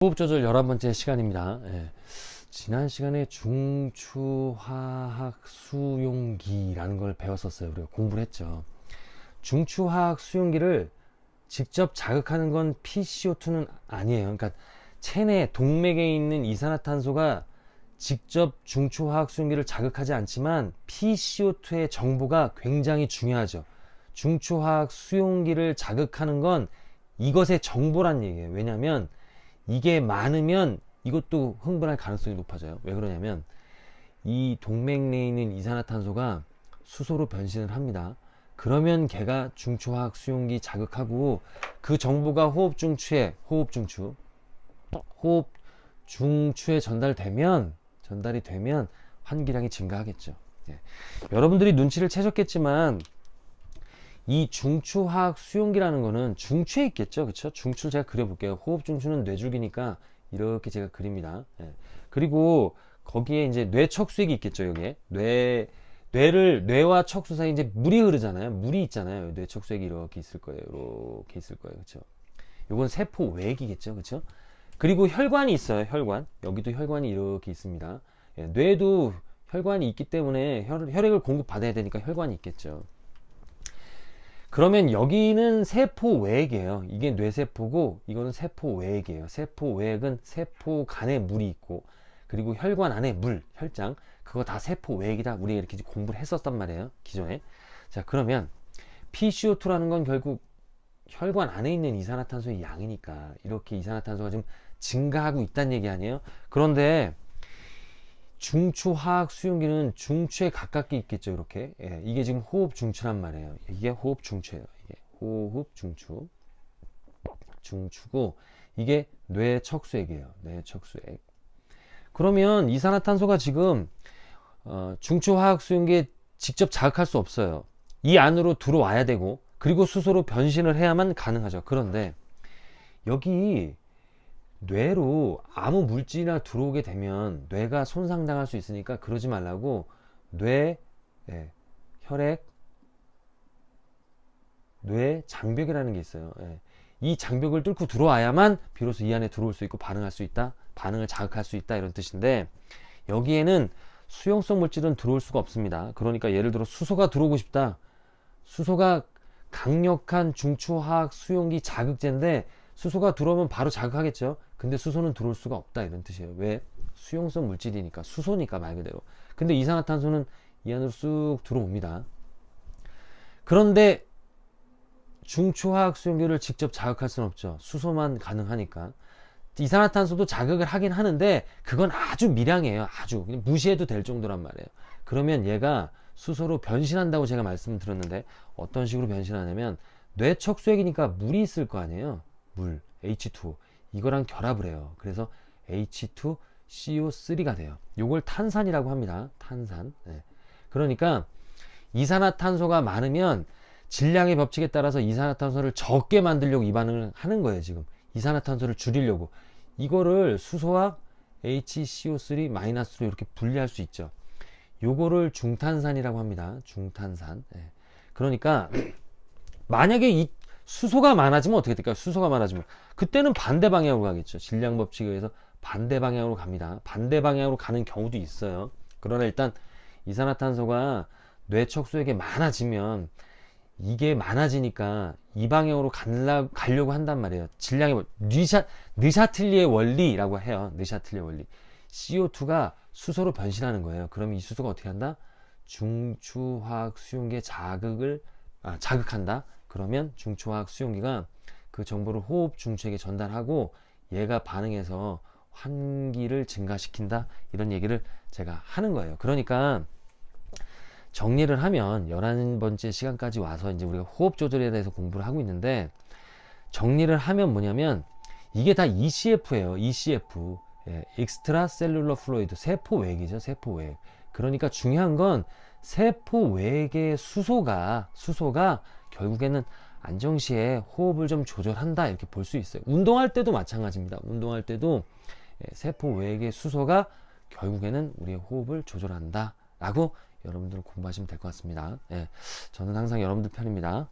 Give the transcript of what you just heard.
호흡 조절 11번째 시간입니다. 예. 지난 시간에 중추화학 수용기라는 걸 배웠었어요. 우리가 공부를 했죠. 중추화학 수용기를 직접 자극하는 건 PCO2는 아니에요. 그러니까 체내 동맥에 있는 이산화탄소가 직접 중추화학 수용기를 자극하지 않지만 PCO2의 정보가 굉장히 중요하죠. 중추화학 수용기를 자극하는 건 이것의 정보란 얘기예요. 왜냐하면 이게 많으면 이것도 흥분할 가능성이 높아져요. 왜 그러냐면 이 동맥 내에 있는 이산화탄소가 수소로 변신을 합니다. 그러면 걔가 중추화학 수용기 자극하고 그 정보가 호흡 중추에 전달이 되면 환기량이 증가하겠죠. 예. 여러분들이 눈치를 채셨겠지만 이 중추화학 수용기라는 거는 중추에 있겠죠. 그쵸? 중추를 제가 그려볼게요. 호흡 중추는 뇌줄기니까 이렇게 제가 그립니다. 예. 그리고 거기에 이제 뇌척수액이 있겠죠. 여기에 뇌와 척수 사이에 이제 물이 흐르잖아요. 물이 있잖아요. 뇌척수액이 이렇게 있을 거예요. 이렇게 있을 거예요. 그쵸? 요건 세포 외액이겠죠. 그쵸? 그리고 혈관이 있어요. 혈관. 여기도 혈관이 이렇게 있습니다. 예. 뇌도 혈관이 있기 때문에 혈액을 공급받아야 되니까 혈관이 있겠죠. 그러면 여기는 세포 외액이에요. 이게 뇌세포고 이거는 세포 외액이에요. 세포 외액은 세포 간에 물이 있고 그리고 혈관 안에 물, 혈장 그거 다 세포 외액이다. 우리가 이렇게 공부를 했었단 말이에요. 기존에. 자, 그러면 PCO2라는 건 결국 혈관 안에 있는 이산화탄소의 양이니까 이렇게 이산화탄소가 지금 증가하고 있다는 얘기 아니에요? 그런데 중추화학 수용기는 중추에 가깝게 있겠죠. 이렇게. 예, 이게 지금 호흡 중추란 말이에요. 이게 호흡 중추예요. 이게 호흡 중추고 이게 뇌 척수액이에요. 뇌 척수액. 그러면 이산화탄소가 지금 중추화학 수용기에 직접 자극할 수 없어요. 이 안으로 들어와야 되고 그리고 수소로 변신을 해야만 가능하죠. 그런데 여기 뇌로 아무 물질이나 들어오게 되면 뇌가 손상당할 수 있으니까 그러지 말라고 혈액, 뇌 장벽이라는 게 있어요. 이 장벽을 뚫고 들어와야만 비로소 이 안에 들어올 수 있고 반응할 수 있다, 반응을 자극할 수 있다 이런 뜻인데 여기에는 수용성 물질은 들어올 수가 없습니다. 그러니까 예를 들어 수소가 들어오고 싶다. 수소가 강력한 중추화학 수용기 자극제인데 수소가 들어오면 바로 자극하겠죠. 근데 수소는 들어올 수가 없다 이런 뜻이에요. 왜? 수용성 물질이니까 수소니까 말 그대로. 근데 이산화탄소는 이 안으로 쑥 들어옵니다. 그런데 중추화학 수용기를 직접 자극할 수는 없죠. 수소만 가능하니까. 이산화탄소도 자극을 하긴 하는데 그건 아주 미량이에요. 아주 그냥 무시해도 될 정도란 말이에요. 그러면 얘가 수소로 변신한다고 제가 말씀드렸는데 어떤 식으로 변신하냐면 뇌척수액이니까 물이 있을 거 아니에요. 물, H2O 이거랑 결합을 해요. 그래서 H2CO3가 돼요. 요걸 탄산이라고 합니다. 탄산. 그러니까 이산화탄소가 많으면 질량의 법칙에 따라서 이산화탄소를 적게 만들려고 이 반응을 하는 거예요. 지금 이산화탄소를 줄이려고 이거를 수소와 HCO3-로 이렇게 분리할 수 있죠. 요거를 중탄산이라고 합니다. 중탄산. 그러니까 만약에 이 수소가 많아지면 어떻게 될까요? 수소가 많아지면 그때는 반대 방향으로 가겠죠. 질량 법칙에 의해서 반대 방향으로 갑니다. 반대 방향으로 가는 경우도 있어요. 그러나 일단 이산화탄소가 뇌척수액에 많아지면 이게 많아지니까 이 방향으로 가려고 한단 말이에요. 질량의 느샤틀리의 원리라고 해요. 느샤틀리의 원리. CO2가 수소로 변신하는 거예요. 그러면 이 수소가 어떻게 한다? 중추화학 수용기에 자극한다. 그러면 중추화학 수용기가 그 정보를 호흡 중추에게 전달하고 얘가 반응해서 환기를 증가시킨다. 이런 얘기를 제가 하는 거예요. 그러니까 정리를 하면 11번째 시간까지 와서 이제 우리가 호흡 조절에 대해서 공부를 하고 있는데 정리를 하면 뭐냐면 이게 다 ECF예요. ECF. 익스트라 셀룰러 플루이드. 세포 외액이죠. 세포 외액. 그러니까 중요한 건 세포 외액의 수소가 결국에는 안정시에 호흡을 좀 조절한다 이렇게 볼 수 있어요. 운동할 때도 마찬가지입니다. 운동할 때도 세포 외액의 수소가 결국에는 우리의 호흡을 조절한다 라고 여러분들은 공부하시면 될 것 같습니다. 저는 항상 여러분들 편입니다.